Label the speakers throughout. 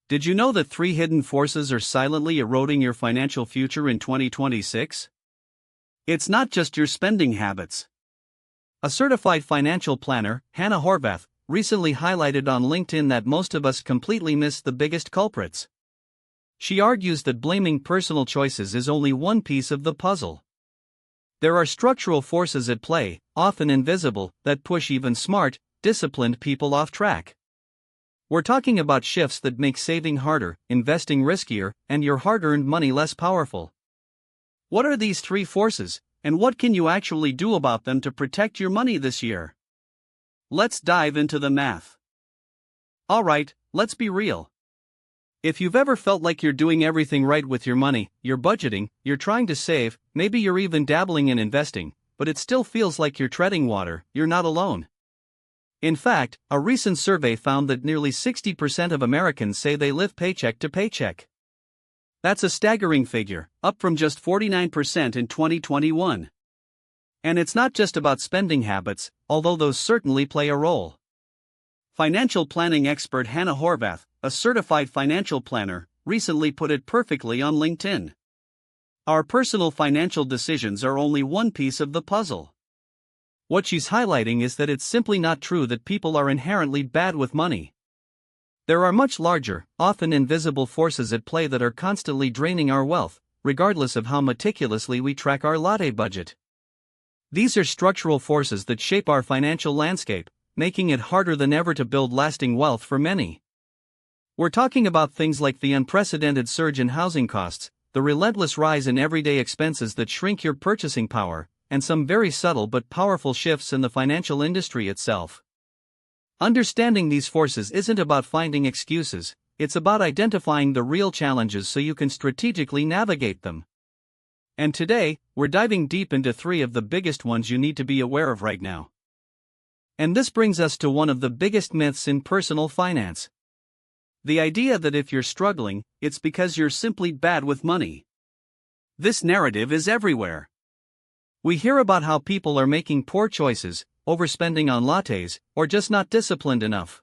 Speaker 1: Did you know that 3 hidden forces are silently eroding your financial future in 2026? It's not just your spending habits. A certified financial planner, Hanna Horvath, recently highlighted on LinkedIn that most of us completely miss the biggest culprits. She argues that blaming personal choices is only one piece of the puzzle. There are structural forces at play, often invisible, that push even smart, disciplined people off track. We're talking about shifts that make saving harder, investing riskier, and your hard-earned money less powerful. What are these 3 forces, and what can you actually do about them to protect your money this year? Let's dive into the math. Alright, let's be real. If you've ever felt like you're doing everything right with your money, you're budgeting, you're trying to save, maybe you're even dabbling in investing, but it still feels like you're treading water, you're not alone. In fact, a recent survey found that nearly 60% of Americans say they live paycheck to paycheck. That's a staggering figure, up from just 49% in 2021. And it's not just about spending habits, although those certainly play a role. Financial planning expert Hanna Horvath, a certified financial planner, recently put it perfectly on LinkedIn. Our personal financial decisions are only one piece of the puzzle. What she's highlighting is that it's simply not true that people are inherently bad with money. There are much larger, often invisible forces at play that are constantly draining our wealth, regardless of how meticulously we track our latte budget. These are structural forces that shape our financial landscape, making it harder than ever to build lasting wealth for many. We're talking about things like the unprecedented surge in housing costs, the relentless rise in everyday expenses that shrink your purchasing power, and some very subtle but powerful shifts in the financial industry itself. Understanding these forces isn't about finding excuses, it's about identifying the real challenges so you can strategically navigate them. And today, we're diving deep into 3 of the biggest ones you need to be aware of right now. And this brings us to one of the biggest myths in personal finance. The idea that if you're struggling, it's because you're simply bad with money. This narrative is everywhere. We hear about how people are making poor choices, overspending on lattes, or just not disciplined enough.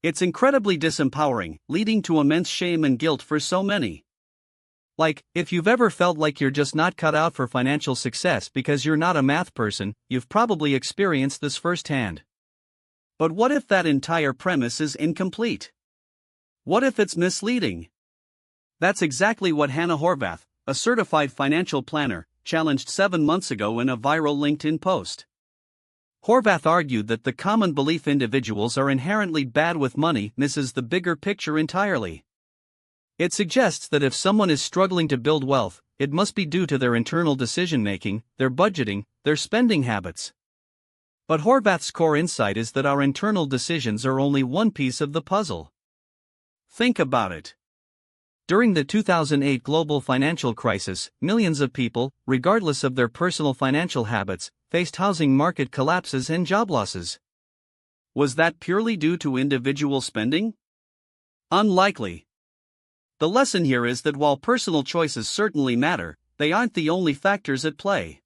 Speaker 1: It's incredibly disempowering, leading to immense shame and guilt for so many. Like, if you've ever felt like you're just not cut out for financial success because you're not a math person, you've probably experienced this firsthand. But what if that entire premise is incomplete? What if it's misleading? That's exactly what Hanna Horvath, a certified financial planner, challenged 7 months ago in a viral LinkedIn post. Horvath argued that the common belief individuals are inherently bad with money misses the bigger picture entirely. It suggests that if someone is struggling to build wealth, it must be due to their internal decision-making, their budgeting, their spending habits. But Horvath's core insight is that our internal decisions are only one piece of the puzzle. Think about it. During the 2008 global financial crisis, millions of people, regardless of their personal financial habits, faced housing market collapses and job losses. Was that purely due to individual spending? Unlikely. The lesson here is that while personal choices certainly matter, they aren't the only factors at play.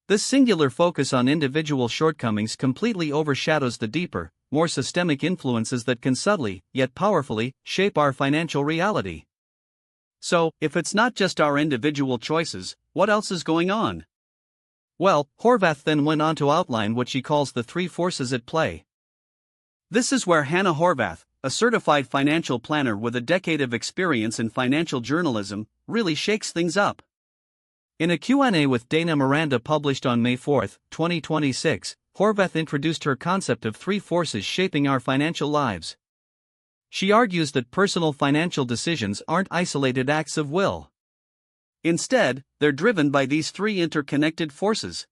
Speaker 1: This singular focus on individual shortcomings completely overshadows the deeper, more systemic influences that can subtly, yet powerfully, shape our financial reality. So, if it's not just our individual choices, what else is going on? Well, Horvath then went on to outline what she calls the 3 forces at play. This is where Hanna Horvath, a certified financial planner with a decade of experience in financial journalism, really shakes things up. In a Q&A with Dana Miranda published on May 4, 2026, Horvath introduced her concept of 3 forces shaping our financial lives. She argues that personal financial decisions aren't isolated acts of will. Instead, they're driven by these 3 interconnected forces: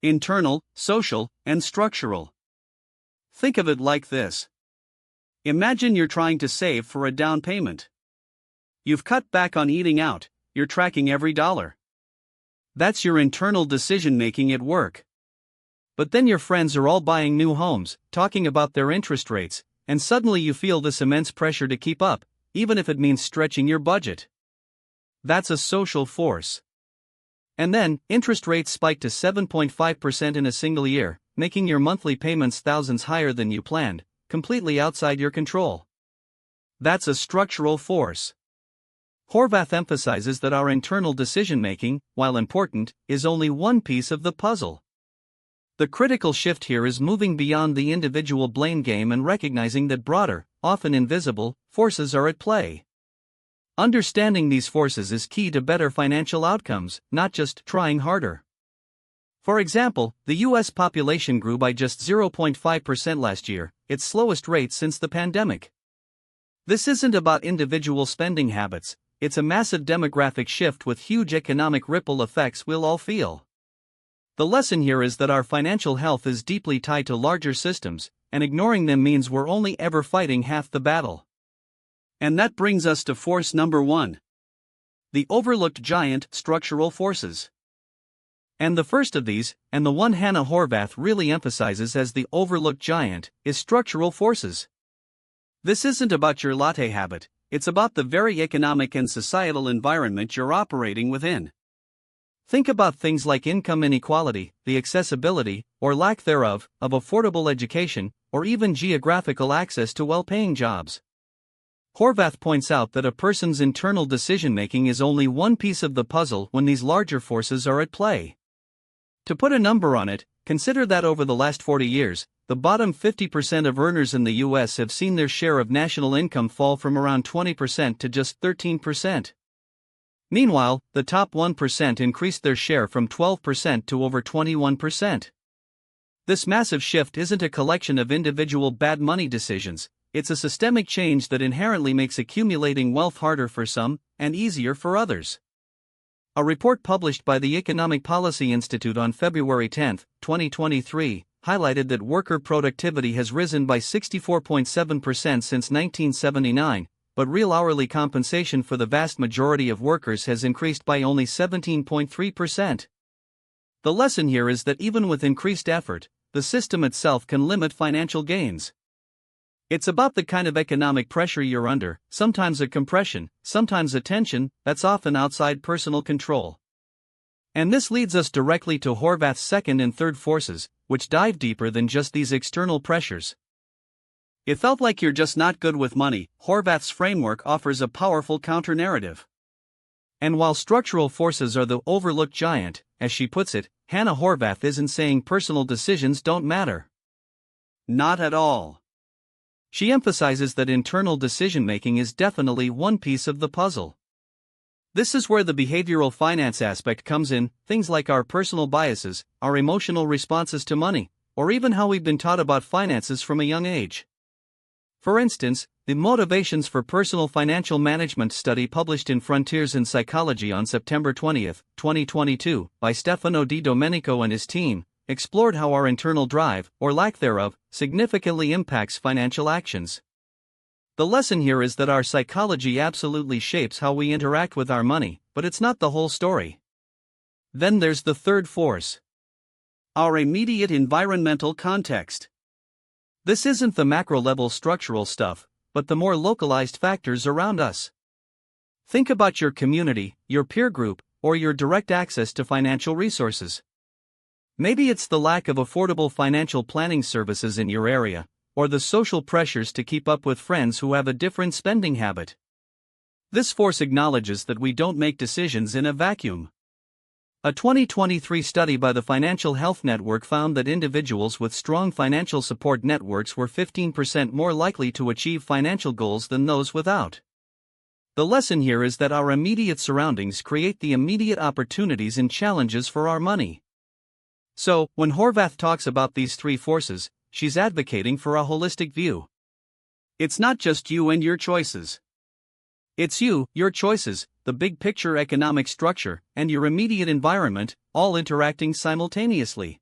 Speaker 1: internal, social, and structural. Think of it like this. Imagine you're trying to save for a down payment. You've cut back on eating out, you're tracking every dollar. That's your internal decision-making at work. But then your friends are all buying new homes, talking about their interest rates, and suddenly you feel this immense pressure to keep up, even if it means stretching your budget. That's a social force. And then, interest rates spike to 7.5% in a single year, making your monthly payments thousands higher than you planned, completely outside your control. That's a structural force. Horvath emphasizes that our internal decision-making, while important, is only one piece of the puzzle. The critical shift here is moving beyond the individual blame game and recognizing that broader, often invisible, forces are at play. Understanding these forces is key to better financial outcomes, not just trying harder. For example, the U.S. population grew by just 0.5% last year, its slowest rate since the pandemic. This isn't about individual spending habits, it's a massive demographic shift with huge economic ripple effects we'll all feel. The lesson here is that our financial health is deeply tied to larger systems, and ignoring them means we're only ever fighting half the battle. And that brings us to force number 1. The overlooked giant structural forces. And the first of these, and the one Hanna Horvath really emphasizes as the overlooked giant, is structural forces. This isn't about your latte habit, it's about the very economic and societal environment you're operating within. Think about things like income inequality, the accessibility, or lack thereof, of affordable education, or even geographical access to well-paying jobs. Horvath points out that a person's internal decision-making is only one piece of the puzzle when these larger forces are at play. To put a number on it, consider that over the last 40 years, the bottom 50% of earners in the U.S. have seen their share of national income fall from around 20% to just 13%. Meanwhile, the top 1% increased their share from 12% to over 21%. This massive shift isn't a collection of individual bad money decisions, it's a systemic change that inherently makes accumulating wealth harder for some, and easier for others. A report published by the Economic Policy Institute on February 10, 2023, highlighted that worker productivity has risen by 64.7% since 1979, but real hourly compensation for the vast majority of workers has increased by only 17.3%. The lesson here is that even with increased effort, the system itself can limit financial gains. It's about the kind of economic pressure you're under, sometimes a compression, sometimes a tension, that's often outside personal control. And this leads us directly to Horvath's second and third forces, which dive deeper than just these external pressures. It felt like you're just not good with money. Horvath's framework offers a powerful counter-narrative. And while structural forces are the overlooked giant, as she puts it, Hanna Horvath isn't saying personal decisions don't matter. Not at all. She emphasizes that internal decision-making is definitely one piece of the puzzle. This is where the behavioral finance aspect comes in, things like our personal biases, our emotional responses to money, or even how we've been taught about finances from a young age. For instance, the Motivations for Personal Financial Management study published in Frontiers in Psychology on September 20, 2022, by Stefano Di Domenico and his team, explored how our internal drive, or lack thereof, significantly impacts financial actions. The lesson here is that our psychology absolutely shapes how we interact with our money, but it's not the whole story. Then there's the third force. Our immediate environmental context. This isn't the macro-level structural stuff, but the more localized factors around us. Think about your community, your peer group, or your direct access to financial resources. Maybe it's the lack of affordable financial planning services in your area, or the social pressures to keep up with friends who have a different spending habit. This force acknowledges that we don't make decisions in a vacuum. A 2023 study by the Financial Health Network found that individuals with strong financial support networks were 15% more likely to achieve financial goals than those without. The lesson here is that our immediate surroundings create the immediate opportunities and challenges for our money. So, when Horvath talks about these three forces, she's advocating for a holistic view. It's not just you and your choices. It's you, your choices, the big picture economic structure, and your immediate environment, all interacting simultaneously.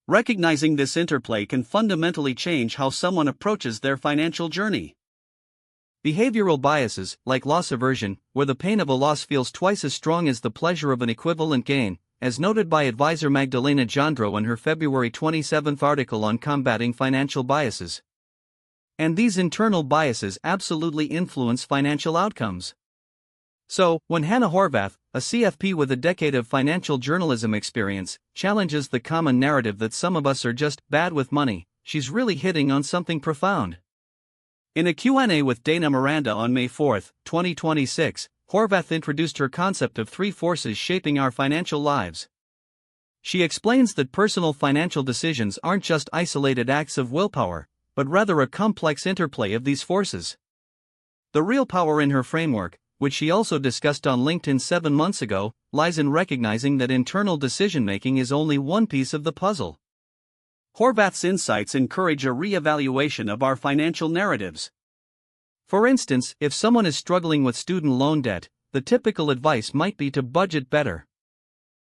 Speaker 1: Recognizing this interplay can fundamentally change how someone approaches their financial journey. Behavioral biases, like loss aversion, where the pain of a loss feels twice as strong as the pleasure of an equivalent gain, as noted by advisor Magdalena Jandro in her February 27 article on combating financial biases. And these internal biases absolutely influence financial outcomes. So, when Hanna Horvath, a CFP with a decade of financial journalism experience, challenges the common narrative that some of us are just bad with money, she's really hitting on something profound. In a Q&A with Dana Miranda on May 4, 2026, Horvath introduced her concept of three forces shaping our financial lives. She explains that personal financial decisions aren't just isolated acts of willpower, but rather a complex interplay of these forces. The real power in her framework, which she also discussed on LinkedIn 7 months ago, lies in recognizing that internal decision-making is only one piece of the puzzle. Horvath's insights encourage a re-evaluation of our financial narratives. For instance, if someone is struggling with student loan debt, the typical advice might be to budget better.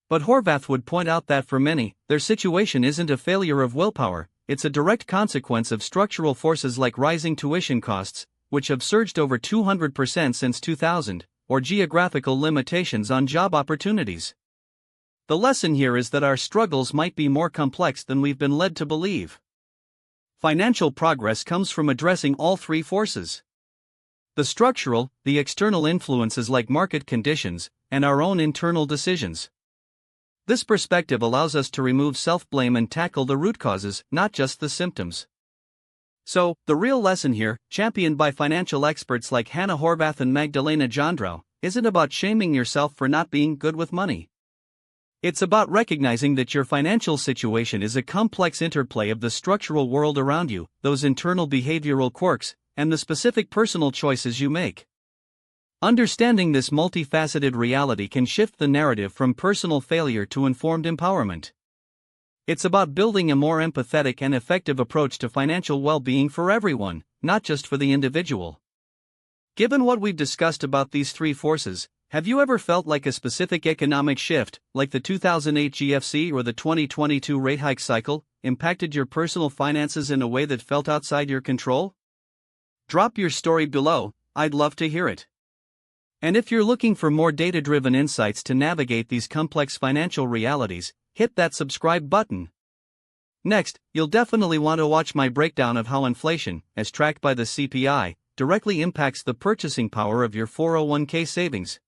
Speaker 1: But Horvath would point out that for many, their situation isn't a failure of willpower, it's a direct consequence of structural forces like rising tuition costs, which have surged over 200% since 2000, or geographical limitations on job opportunities. The lesson here is that our struggles might be more complex than we've been led to believe. Financial progress comes from addressing all three forces: the structural, the external influences like market conditions, and our own internal decisions. This perspective allows us to remove self-blame and tackle the root causes, not just the symptoms. So, the real lesson here, championed by financial experts like Hanna Horvath and Magdalena Jondrau, isn't about shaming yourself for not being good with money. It's about recognizing that your financial situation is a complex interplay of the structural world around you, those internal behavioral quirks, and the specific personal choices you make. Understanding this multifaceted reality can shift the narrative from personal failure to informed empowerment. It's about building a more empathetic and effective approach to financial well-being for everyone, not just for the individual. Given what we've discussed about these three forces, have you ever felt like a specific economic shift, like the 2008 GFC or the 2022 rate hike cycle, impacted your personal finances in a way that felt outside your control? Drop your story below, I'd love to hear it. And if you're looking for more data-driven insights to navigate these complex financial realities, hit that subscribe button. Next, you'll definitely want to watch my breakdown of how inflation, as tracked by the CPI, directly impacts the purchasing power of your 401k savings.